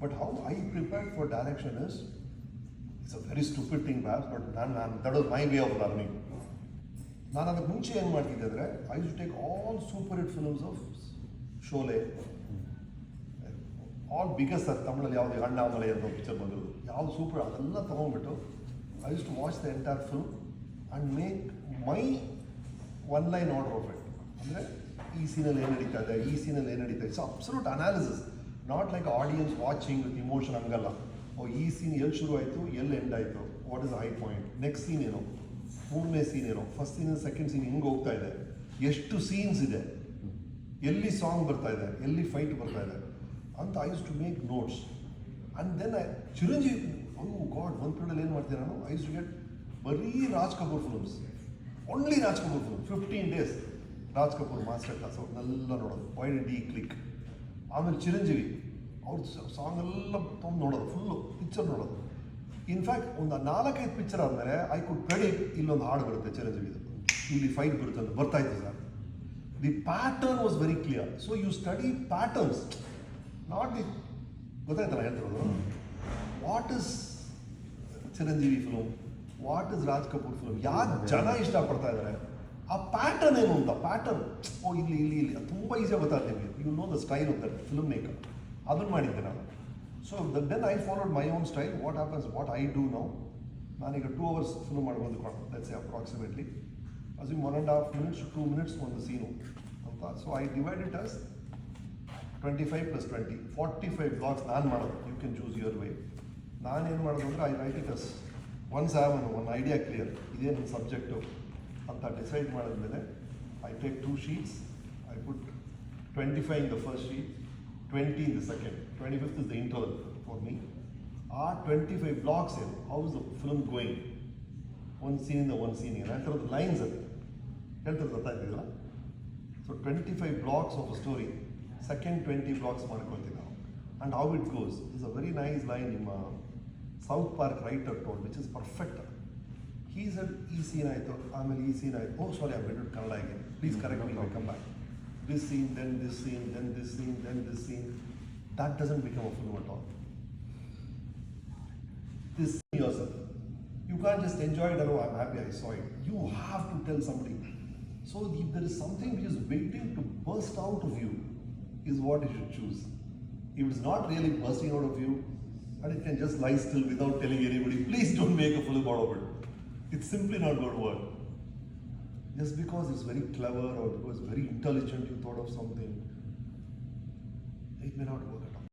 But how I prepared for direction is, it's a very stupid thing perhaps, but that was my way of learning. ನಾನು ಅದಕ್ಕೆ ಮುಂಚೆ ಏನು ಮಾಡ್ತಿದ್ದೆ ಅಂದರೆ, I use to take all super hit films of Sholay, all biggest sir ತಮಿಳಲ್ಲಿ ಯಾವುದು ಅಣ್ಣಾಮಲೈ ಅಂತ picture ಬಂದರು, ಯಾವ್ದು ಸೂಪರ್ ಅದೆಲ್ಲ ತೊಗೊಂಡ್ಬಿಟ್ಟು I use to watch the entire film and make my one line order of it. ಅಂದರೆ ಈ ಸೀನಲ್ಲಿ ಏನು ನಡೀತಾ ಇದೆ, ಈ ಸೀನಲ್ಲಿ ಏನು ನಡೀತಾ ಇದೆ. It's absolute analysis, not like audience watching with emotion. ಹಂಗಲ್ಲ, ಈ ಸೀನ್ ಎಲ್ಲಿ ಶುರು ಆಯಿತು, ಎಲ್ಲಿ ಎಂಡ್ ಆಯಿತು, what is high point, next scene ಏನು, ಮೂರನೇ ಸೀನ್ ಏನೋ, ಫಸ್ಟ್ ಸೀನ್ ಸೆಕೆಂಡ್ ಸೀನ್ ಹಿಂಗೆ ಹೋಗ್ತಾ ಇದೆ, ಎಷ್ಟು ಸೀನ್ಸ್ ಇದೆ, ಎಲ್ಲಿ ಸಾಂಗ್ ಬರ್ತಾ ಇದೆ, ಎಲ್ಲಿ ಫೈಟ್ ಬರ್ತಾ ಇದೆ ಅಂತ I use to make notes. And then Chiranjeevi, god, ಒಂದು ಪೀರಿಯಡಲ್ಲಿ ಏನು ಮಾಡ್ತೀನಿ ನಾನು, ಐ ಯೂಸ್ ಟು ಗೆಟ್ ಬರೀ Raj Kapoor films, only Raj Kapoor film, 15 days Raj Kapoor master class ಅವ್ರನ್ನೆಲ್ಲ ನೋಡೋದು, ವೈ ಡಿಡ್ ಹಿ ಕ್ಲಿಕ್. ಆಮೇಲೆ ಚಿರಂಜೀವಿ ಅವ್ರ ಸಾಂಗ್ ಎಲ್ಲ ತೊಗೊಂಡು ನೋಡೋದು, ಫುಲ್ಲು ಪಿಕ್ಚರ್ ನೋಡೋದು. ಇನ್ಫ್ಯಾಕ್ಟ್ ಒಂದು 4-5 ಪಿಕ್ಚರ್ ಆದಮೇಲೆ ಐ ಕುಡ್ ಪ್ರೆಡಿಕ್ಟ್ ಇಲ್ಲೊಂದು ಹಾಡು ಬರುತ್ತೆ ಚಿರಂಜೀವಿದು, ಇಲ್ಲಿ ಫೈಟ್ ಬರುತ್ತೆ ಅಂತ ಬರ್ತಾಯಿತ್ತು sir. The pattern was very clear. So you study patterns, not the, ಗೊತ್ತಾಯ್ತಲ್ಲ ಹೇಳ್ತಿರೋದು, what is Chiranjeevi film, what is Raj Kapoor film, ಯಾರು ಜನ ಇಷ್ಟಪಡ್ತಾ ಇದ್ದಾರೆ, ಆ ಪ್ಯಾಟರ್ನ್ ಏನು ಅಂತ. ಪ್ಯಾಟರ್ನ್, ಇಲ್ಲಿ ಇಲ್ಲಿ ಇಲ್ಲಿ ತುಂಬ ಈಸಿಯಾಗಿ ಗೊತ್ತಾಗ್ತದೆ ನಿಮಗೆ, you know the style of that film maker. ಅದನ್ನು ಮಾಡಿದ್ದೆ ನಾನು. So then I followed my own style. What happens, what I do now, ನಾನೀಗ 2 hours ಫಿಲ್ಮ್ ಮಾಡ್ಬೋದು, let's say approximately, assume 1.5 minutes to 2 minutes ಒಂದು ಸೀನು ಅಂತ. So I divide it as 25 + 20, 45 blocks ನಾನು ಮಾಡೋದು. You can choose your way. ನಾನೇನು ಮಾಡೋದು ಅಂದರೆ, I write it as once have one idea clear, ಇದೇ ನನ್ನ ಸಬ್ಜೆಕ್ಟು ಅಂತ ಡಿಸೈಡ್ ಮಾಡಿದ್ಮೇಲೆ I take 2 sheets, I put 25 in the first sheet, 20 in the second, 25th is the interval for me. ಆ 25 blocks ಏನು, how is the film going, ಒಂದು ಸೀನಿಂದ ಒಂದು ಸೀನಿಗೆ ಹೇಳ್ತಿರೋದು ಲೈನ್ಸ್ ಅಲ್ಲಿ ಹೇಳ್ತಿರೋದು ಗೊತ್ತಾಗ್ತಿಲ್ಲ. So 25 blocks of a story, second 20 blocks ಮಾಡ್ಕೊಳ್ತೀವಿ ನಾವು. And how it goes is a very nice line ನಿಮ್ಮ South Park writer told, which is perfect. He said ಈ ಸೀನ್ ಆಯಿತು, ಆಮೇಲೆ ಈ ಸೀನ್ ಆಯಿತು, oh sorry I bed it Kannada again, please correct me, come back, this scene, then this scene, then this scene, then this scene. That doesn't become a film at all. This yourself. You can't just enjoy it, oh I'm happy I saw it. You have to tell somebody. So if there is something which is waiting to burst out of you, is what you should choose. If it's not really bursting out of you, and it can just lie still without telling anybody, please don't make a film out of it. It's simply not going to work. Just because it's very clever or because very intelligent, you thought of something, it may not work.